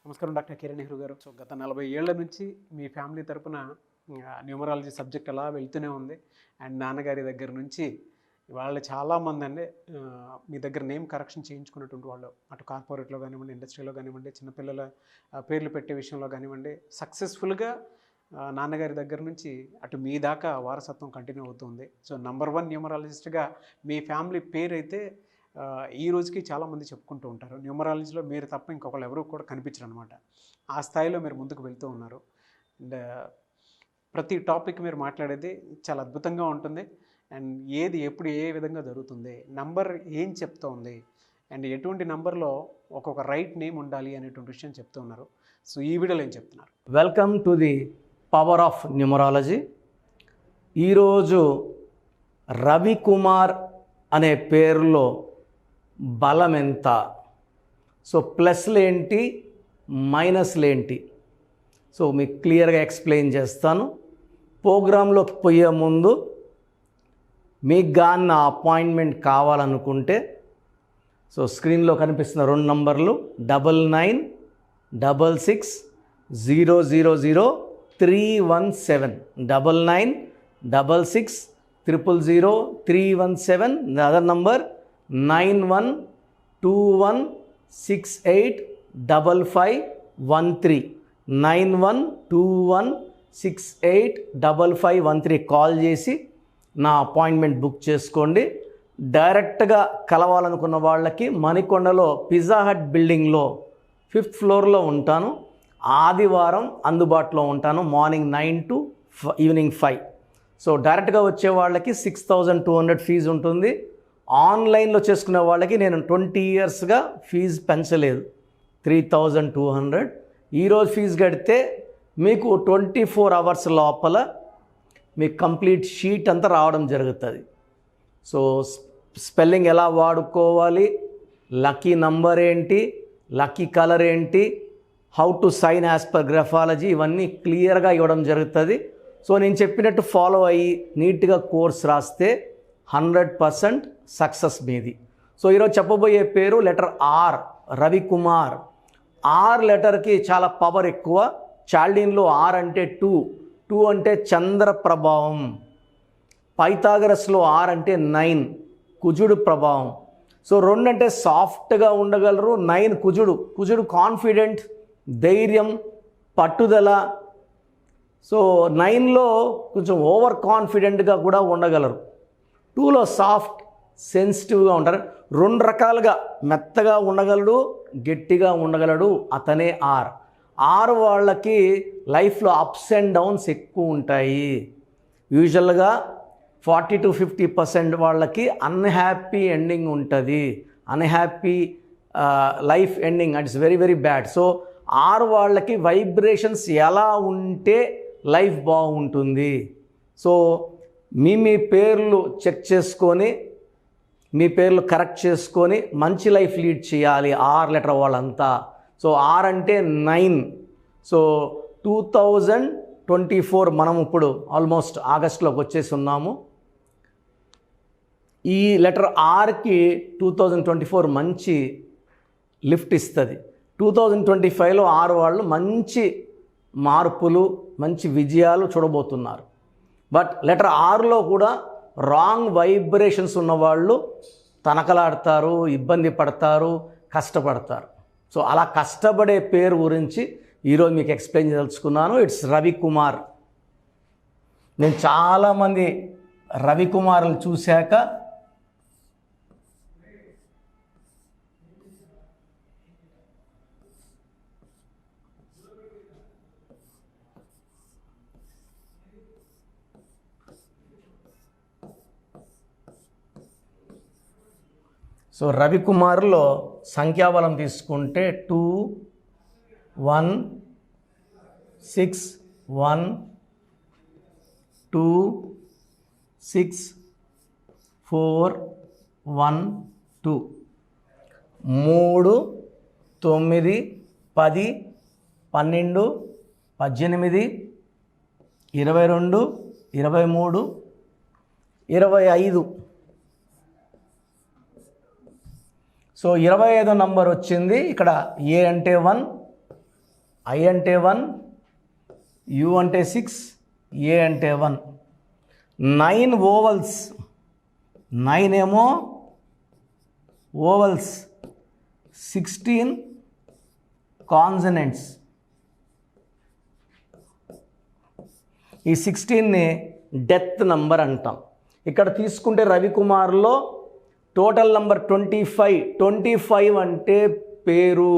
నమస్కారం డాక్టర్ కిరణ్ నెహ్రూ గారు. సో గత 40 ఏళ్ల నుంచి మీ ఫ్యామిలీ తరపున న్యూమరాలజీ సబ్జెక్ట్ అలా వెళ్తూనే ఉంది. అండ్ నాన్నగారి దగ్గర నుంచి వాళ్ళు చాలామంది అండి మీ దగ్గర నేమ్ కరెక్షన్ చేయించుకున్నటువంటి వాళ్ళు, అటు కార్పొరేట్లో కానివ్వండి, ఇండస్ట్రీలో కానివ్వండి, చిన్నపిల్లల పేర్లు పెట్టే విషయంలో కానివ్వండి, సక్సెస్ఫుల్గా నాన్నగారి దగ్గర నుంచి అటు మీ దాకా వారసత్వం కంటిన్యూ అవుతుంది. సో నంబర్ 1 న్యూమరాలజిస్ట్గా మీ ఫ్యామిలీ పేరు అయితే ఈ రోజుకి చాలామంది చెప్పుకుంటూ ఉంటారు. న్యూమరాలజీలో మీరు తప్ప ఇంకొకళ్ళు ఎవరు కూడా కనిపించరు అనమాట. ఆ స్థాయిలో మీరు ముందుకు వెళ్తూ ఉన్నారు. అండ్ ప్రతి టాపిక్ మీరు మాట్లాడేది చాలా అద్భుతంగా ఉంటుంది. అండ్ ఏది ఎప్పుడు ఏ విధంగా జరుగుతుంది, నంబర్ ఏం చెప్తోంది, అండ్ ఎటువంటి నంబర్లో ఒక్కొక్క రైట్ నేమ్ ఉండాలి అనేటువంటి విషయం చెప్తూ ఉన్నారు. సో ఈ వీడియోలో ఏం చెప్తున్నారు? Welcome to the power of numerology. ఈరోజు రవికుమార్ అనే పేరులో బలం ఎంత, సో ప్లస్లు ఏంటి మైనస్లు ఏంటి, సో మీకు క్లియర్గా ఎక్స్ప్లెయిన్ చేస్తాను. ప్రోగ్రాంలోకి పోయే ముందు మీకు కానీ నా అపాయింట్మెంట్ కావాలనుకుంటే సో స్క్రీన్లో కనిపిస్తున్న 2 నంబర్లు 9966000317 9966000317. The other number 9121685513 9121685513 కాల్ చేసి నా అపాయింట్మెంట్ బుక్ చేసుకోండి. డైరెక్ట్గా కలవాలనుకున్న వాళ్ళకి మణికొండలో పిజ్జా హట్ బిల్డింగ్లో 5th ఫ్లోర్లో ఉంటాను. ఆదివారం అందుబాటులో ఉంటాను, మార్నింగ్ 9 to ఈవినింగ్ 5. సో డైరెక్ట్గా వచ్చే వాళ్ళకి 6200 ఫీజు ఉంటుంది. ఆన్లైన్లో చేసుకునే వాళ్ళకి నేను 20 ఇయర్స్గా ఫీజు పెంచలేదు, 3200. ఈరోజు ఫీజు కడితే మీకు 24 అవర్స్ లోపల మీకు కంప్లీట్ షీట్ అంతా రావడం జరుగుతుంది. సో స్పెల్లింగ్ ఎలా వాడుకోవాలి, లక్కీ నంబర్ ఏంటి, లక్కీ కలర్ ఏంటి, how to sign as per graphology, ఇవన్నీ క్లియర్గా ఇవ్వడం జరుగుతుంది. సో నేను చెప్పినట్టు ఫాలో అయ్యి నీట్గా కోర్స్ రాస్తే 100% సక్సెస్ మీది. సో ఈరోజు చెప్పబోయే పేరు లెటర్ ఆర్, రవికుమార్. ఆర్ లెటర్కి చాలా పవర్ ఎక్కువ. చాల్డీన్లో ఆర్ అంటే 2 అంటే చంద్ర ప్రభావం. పైథాగరస్లో ఆర్ అంటే 9, కుజుడు ప్రభావం. సో 2 అంటే సాఫ్ట్గా ఉండగలరు, 9 కుజుడు కాన్ఫిడెంట్, ధైర్యం, పట్టుదల. సో 9లో కొంచెం ఓవర్ కాన్ఫిడెంట్గా కూడా ఉండగలరు. 2లో సాఫ్ట్, సెన్సిటివ్గా ఉంటారు. 2 రకాలుగా మెత్తగా ఉండగలడు, గట్టిగా ఉండగలడు, అతనే ఆర్. వాళ్ళకి లైఫ్లో అప్స్ అండ్ డౌన్స్ ఎక్కువ ఉంటాయి. యూజువల్గా 40 to 50% వాళ్ళకి అన్హ్యాపీ ఎండింగ్ ఉంటుంది. Unhappy life ending, it's very very bad. So వాళ్ళకి వైబ్రేషన్స్ ఎలా ఉంటే లైఫ్ బాగుంటుంది. సో మీ పేర్లు చెక్ చేసుకొని మీ పేర్లు కరెక్ట్ చేసుకొని మంచి లైఫ్ లీడ్ చేయాలి ఆర్ లెటర్ వాళ్ళంతా. సో ఆర్ అంటే 9. సో 2024 మనం ఇప్పుడు ఆల్మోస్ట్ ఆగస్టులోకి వచ్చేసి ఉన్నాము. ఈ లెటర్ ఆర్కి 2024 మంచి లిఫ్ట్ ఇస్తుంది. 2025లో ఆర్ వాళ్ళు మంచి మార్పులు, మంచి విజయాలు చూడబోతున్నారు. బట్ లెటర్ ఆర్లో కూడా రాంగ్ వైబ్రేషన్స్ ఉన్నవాళ్ళు తనకలాడతారు, ఇబ్బంది పడతారు, కష్టపడతారు. సో అలా కష్టపడే పేరు గురించి ఈరోజు మీకు ఎక్స్ప్లెయిన్ చేయదలుచుకున్నాను. ఇట్స్ రవికుమార్. నేను చాలామంది రవికుమార్లు చూశాక సో రవికుమార్లో సంఖ్యాబలం తీసుకుంటే 2 1 6 1 2 6 4 1 2 3 9 10 12 18 22 23 25. సో 25వ నంబర్ వచ్చింది. ఇక్కడ ఏ అంటే 1, I అంటే 1, U అంటే 6, A అంటే 1. 9 ఓవల్స్, 9 ఏమో ఓవల్స్, 16 కాన్సనెంట్స్. ఈ 16ని డెత్ నంబర్ అంటాం. ఇక్కడ తీసుకుంటే రవికుమార్లో టోటల్ నంబర్ 25. 25 అంటే పేరు,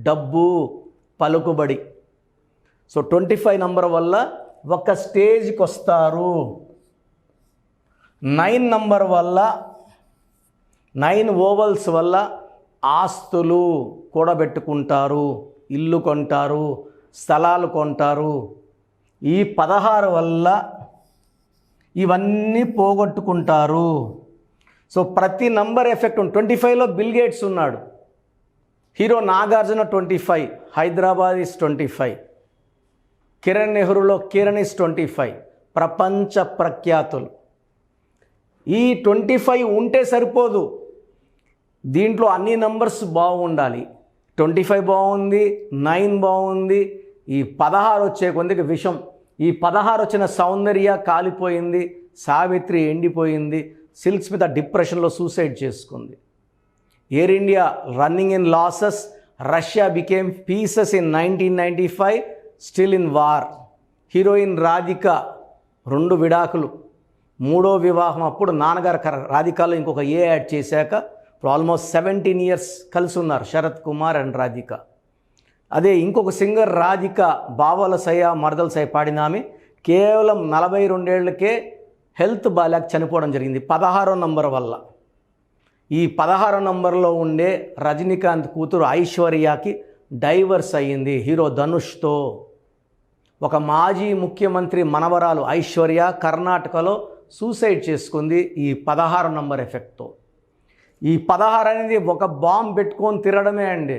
డబ్బు, పలుకుబడి. సో 25 నంబర్ వల్ల ఒక స్టేజ్కి వస్తారు. 9 నంబర్ వల్ల, 9 ఓవల్స్ వల్ల ఆస్తులు కూడబెట్టుకుంటారు, ఇల్లు కొంటారు, స్థలాలు కొంటారు. ఈ 16 వల్ల ఇవన్నీ పోగొట్టుకుంటారు. సో ప్రతి నంబర్ ఎఫెక్ట్ ఉంది. 25లో బిల్ గేట్స్ ఉన్నాడు, హీరో నాగార్జున 25, హైదరాబాద్ ఇస్ 25, కిరణ్ నెహ్రూలో కిరణ్ ఇస్ 25, ప్రపంచ ప్రఖ్యాతులు. ఈ 25 ఉంటే సరిపోదు, దీంట్లో అన్ని నంబర్స్ బాగుండాలి. 25 బాగుంది, 9 బాగుంది, ఈ 16 వచ్చే కొందికి విషం. ఈ 16 వచ్చిన సౌందర్య కాలిపోయింది, సావిత్రి ఎండిపోయింది, సిల్క్ స్మిత డిప్రెషన్లో సూసైడ్ చేసుకుంది. Air India running in losses, Russia became pieces in 1995, still in war. Heroine Radhika 2 విడాకులు, 3వ వివాహం. అప్పుడు నాన్నగారు రాధికలో ఇంకొక ఏ యాడ్ చేశాక ఇప్పుడు ఆల్మోస్ట్ 17 ఇయర్స్ కలిసి ఉన్నారు శరత్ కుమార్ అండ్ రాధిక. అదే ఇంకొక సింగర్ రాధిక, బావల సయ మరదల సయ పాడిన ఆమె కేవలం 42 హెల్త్ బాలేక చనిపోవడం జరిగింది 16వ నంబర్ వల్ల. ఈ 16వ నంబర్లో ఉండే రజనీకాంత్ కూతురు ఐశ్వర్యకి డైవర్స్ అయ్యింది హీరో ధనుష్తో. ఒక మాజీ ముఖ్యమంత్రి మనవరాలు ఐశ్వర్య కర్ణాటకలో సూసైడ్ చేసుకుంది ఈ 16 నంబర్ ఎఫెక్ట్తో. ఈ 16 అనేది ఒక బాంబ్ పెట్టుకొని తిరగడమే అండి.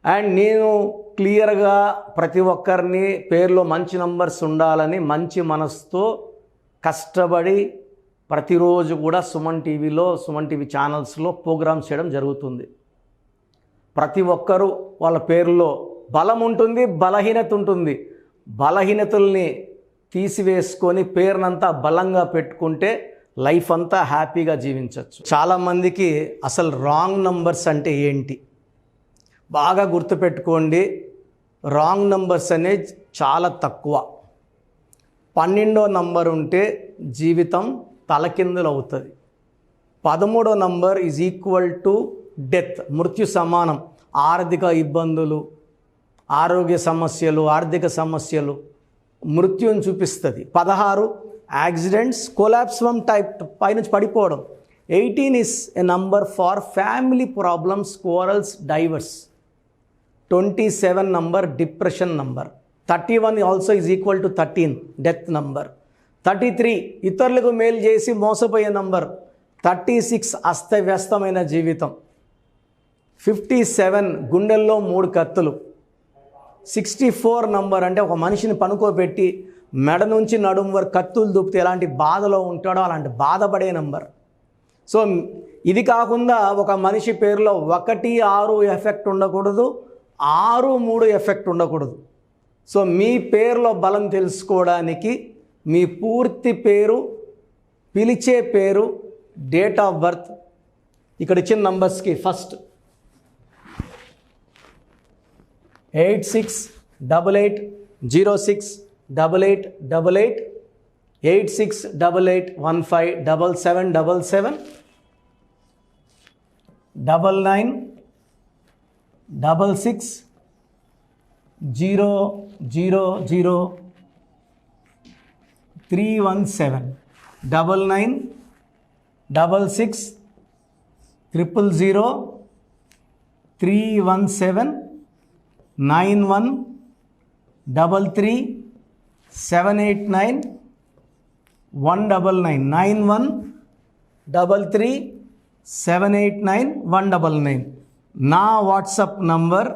అండ్ నేను క్లియర్గా ప్రతి ఒక్కరిని పేరులో మంచి నంబర్స్ ఉండాలని మంచి మనసుతో కష్టపడి ప్రతిరోజు కూడా సుమన్ టీవీలో, సుమన్ టీవీ ఛానల్స్లో ప్రోగ్రామ్స్ చేయడం జరుగుతుంది. ప్రతి ఒక్కరూ వాళ్ళ పేరులో బలం ఉంటుంది, బలహీనత ఉంటుంది. బలహీనతల్ని తీసివేసుకొని పేరునంతా బలంగా పెట్టుకుంటే లైఫ్ అంతా హ్యాపీగా జీవించవచ్చు. చాలామందికి అసలు రాంగ్ నంబర్స్ అంటే ఏంటి బాగా గుర్తుపెట్టుకోండి. రాంగ్ నంబర్స్ అనేది చాలా తక్కువ. 12వ నంబర్ ఉంటే జీవితం తలకిందులు అవుతుంది. 13వ number is equal to death, మృత్యు సమానం. ఆర్థిక ఇబ్బందులు, ఆరోగ్య సమస్యలు, ఆర్థిక సమస్యలు మృత్యుని చూపిస్తుంది. 16 యాక్సిడెంట్స్, కొలాప్స్ ఫ్రమ్ టైప్ పైనుంచి పడిపోవడం. 18 is a number far family problems, quarrels, divorce. 27 number depression number. 31 also is equal to 13 death number. 33 ఇతరులకు మేలు చేసి మోసపోయే నంబర్. 36 అస్తవ్యస్తమైన జీవితం. 57 గుండెల్లో 3 కత్తులు. 64 నంబర్ అంటే ఒక మనిషిని పనుకోబెట్టి మెడ నుంచి నడుము వరకు కత్తులు దూపితే ఎలాంటి బాధలో ఉంటాడో అలాంటి బాధపడే నంబర్. సో ఇది కాకుండా ఒక మనిషి పేరులో 1, 6 ఎఫెక్ట్ ఉండకూడదు, 6, 3 ఎఫెక్ట్ ఉండకూడదు. సో మీ పేరులో బలం తెలుసుకోవడానికి మీ పూర్తి పేరు, పిలిచే పేరు, డేట్ ఆఫ్ బర్త్, ఇక్కడ ఇచ్చిన నంబర్స్కి ఫస్ట్ 8688068888, 8688157777, 9966000317, 9966000317, 9133789199, 9133789199. నా WhatsApp number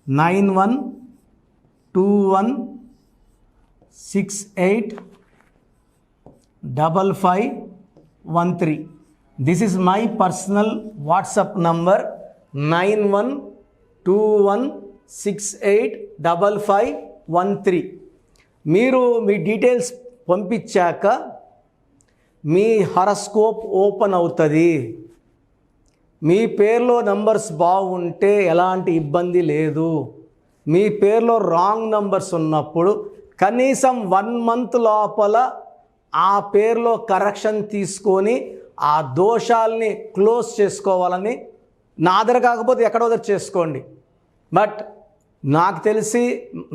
9121685513. This is my personal WhatsApp number 9121 685513. మీరు మీ డీటెయిల్స్ పంపించాక మీ హారోస్కోప్ ఓపెన్ అవుతుంది. మీ పేరులో నంబర్స్ బాగుంటే ఎలాంటి ఇబ్బంది లేదు. మీ పేరులో రాంగ్ నంబర్స్ ఉన్నప్పుడు కనీసం 1 month లోపల ఆ పేరులో కరెక్షన్ తీసుకొని ఆ దోషాల్ని క్లోజ్ చేసుకోవాలని, నా దగ్గర కాకపోతే ఎక్కడో దగ్గర చేసుకోండి. బట్ నాకు తెలిసి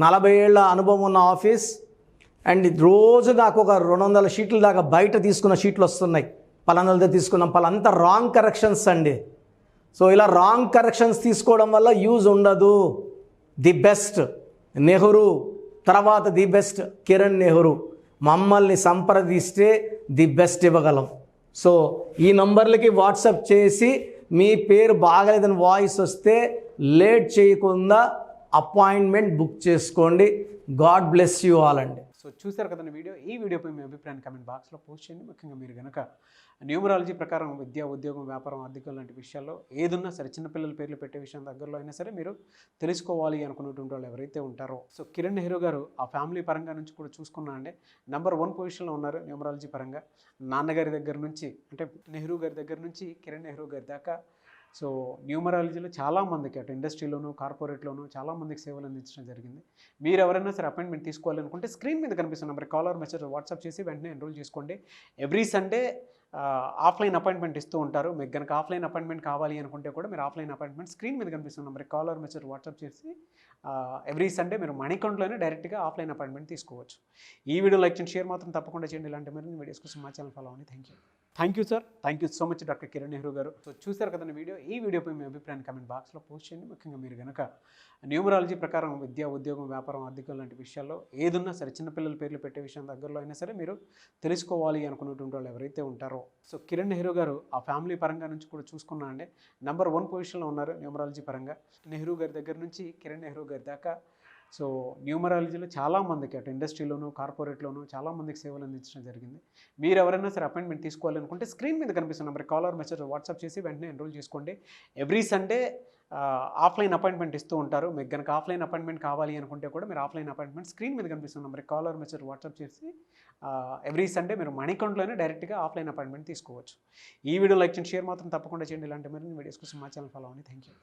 40 ఏళ్ళ అనుభవం ఉన్న ఆఫీస్, అండ్ రోజు నాకు ఒక 200 షీట్ల దాకా బయట తీసుకున్న షీట్లు వస్తున్నాయి. పలానాల దగ్గర తీసుకున్నాం, పలాంతా రాంగ్ కరెక్షన్స్ అండి. సో ఇలా రాంగ్ కరెక్షన్స్ తీసుకోవడం వల్ల యూజ్ ఉండదు. ది బెస్ట్ నెహ్రూ, తర్వాత ది బెస్ట్ కిరణ్ నెహ్రూ, మమ్మల్ని సంప్రదిస్తే ది బెస్ట్ ఇవ్వగలం. సో ఈ నంబర్లకి వాట్సాప్ చేసి మీ పేరు బాగలేదని వాయిస్ వస్తే లేట్ చేయకుండా అపాయింట్మెంట్ బుక్ చేసుకోండి. గాడ్ బ్లెస్ యూ ఆల్ అండి. సో చూసారు కదండి వీడియో. ఈ వీడియోపై మీ అభిప్రాయాన్ని కమెంట్ బాక్స్లో పోస్ట్ చేయండి. ముఖ్యంగా మీరు కనుక న్యూమరాలజీ ప్రకారం విద్య, ఉద్యోగం, వ్యాపారం, ఆర్థికం లాంటి విషయాల్లో ఏదున్నా సరే, చిన్నపిల్లల పేర్లు పెట్టే విషయం దగ్గరలో అయినా సరే మీరు తెలుసుకోవాలి అనుకున్నటువంటి వాళ్ళు ఎవరైతే ఉంటారో, సో కిరణ్ నెహ్రూ గారు ఆ ఫ్యామిలీ పరంగా నుంచి కూడా చూసుకున్నా అండి నెంబర్ 1 పొజిషన్లో ఉన్నారు న్యూమరాలజీ పరంగా. నాన్నగారి దగ్గర నుంచి, అంటే నెహ్రూ గారి దగ్గర నుంచి కిరణ్ నెహ్రూ గారి దాకా సో న్యూమరాలజీలో చాలామందికి అటు ఇండస్ట్రీలోను, కార్పొరేట్లోను చాలామందికి సేవలు అందించడం జరిగింది. మీరు ఎవరైనా సరే అపాయింట్మెంట్ తీసుకోవాలనుకుంటే స్క్రీన్ మీద కనిపిస్తున్న నెంబర్ కాలర్ మెసేజ్ వాట్సాప్ చేసి వెంటనే ఎన్రోల్ చేసుకోండి. ఎవ్రీ సండే ఆఫ్లైన్ అపాయింట్మెంట్ ఇస్తూ ఉంటారు. మీకు కనుక ఆఫ్లైన్ అపాయింట్మెంట్ కావాలి అనుకుంటే కూడా మీరు ఆఫ్లైన్ అపాయింట్మెంట్ స్క్రీన్ మీద కనిపిస్తున్న నెంబర్ కాలర్ మెసేజ్ వాట్సాప్ చేసి ఎవ్రీ సండే మీరు మనీ అకౌంట్లోనే డైరెక్ట్గా ఆఫ్లైన్ అపాయింట్మెంట్ తీసుకోవచ్చు. ఈ వీడియో లైక్ చేయండి, షేర్ మాత్రం తప్పకుండా చేయండి. ఇలాంటి మరిన్ని వీడియోస్ కోసం మా ఛానల్ ఫాలో అవ్వండి. Thank you sir. Thank you so much doctor Kiran Nehru గారు. సో చూసారు కదండి వీడియో. ఈ వీడియోపై మీ అభిప్రాయాన్ని కమెంట్ బాక్స్లో పోస్ట్ చేయండి. ముఖ్యంగా మీరు కనుక న్యూమరాలజీ ప్రకారం విద్య, ఉద్యోగం, వ్యాపారం, ఆర్థికం లాంటి విషయాల్లో ఏదున్నా సరే, చిన్నపిల్లల పేర్లు పెట్టే విషయం దగ్గరలో అయినా సరే మీరు తెలుసుకోవాలి అనుకున్నటువంటి వాళ్ళు ఎవరైతే ఉంటారో, సో కిరణ్ నెహ్రూ గారు ఆ ఫ్యామిలీ పరంగా నుంచి కూడా చూసుకున్నా అండి నెంబర్ 1 పొజిషన్లో ఉన్నారు న్యూమరాలజీ పరంగా. నెహ్రూ గారి దగ్గర నుంచి కిరణ్ నెహ్రూ గారి దాకా సో న్యూమరాలజీలో చాలామందికి అటు ఇండస్ట్రీలోను, కార్పొరేట్లోను చాలామందికి సేవలు అందించడం జరిగింది. మీరు ఎవరైనా సరే అపాయింట్మెంట్ తీసుకోవాలనుకుంటే స్క్రీన్ మీద కనిపిస్తున్న నెంబర్ కాలర్ మెసేజ్ వాట్సాప్ చేసి వెంటనే ఎన్రోల్ చేసుకోండి. ఎవ్రీ సండే ఆఫ్లైన్ అపాయింట్మెంట్ ఇస్తూ ఉంటారు. మీకు కనుక ఆఫ్లైన్ అపాయింట్మెంట్ కావాలి అనుకుంటే కూడా మీరు ఆఫ్లైన్ అపాయింట్మెంట్ స్క్రీన్ మీద కనిపిస్తున్న నెంబర్ కాలర్ మెసేజ్ వాట్సాప్ చేసి ఎవ్రీ సండే మీరు మనీ అకౌంట్లోనే డైరెక్ట్గా ఆఫ్లైన్ అపాయింట్మెంట్ తీసుకోవచ్చు. ఈ వీడియో లైక్ చేయండి, షేర్ మాత్రం తప్పకుండా చేయండి. ఇలాంటి మరిన్ని వీడియోస్ కోసం మా ఛానల్ ఫాలో అవ్వండి. Thank you.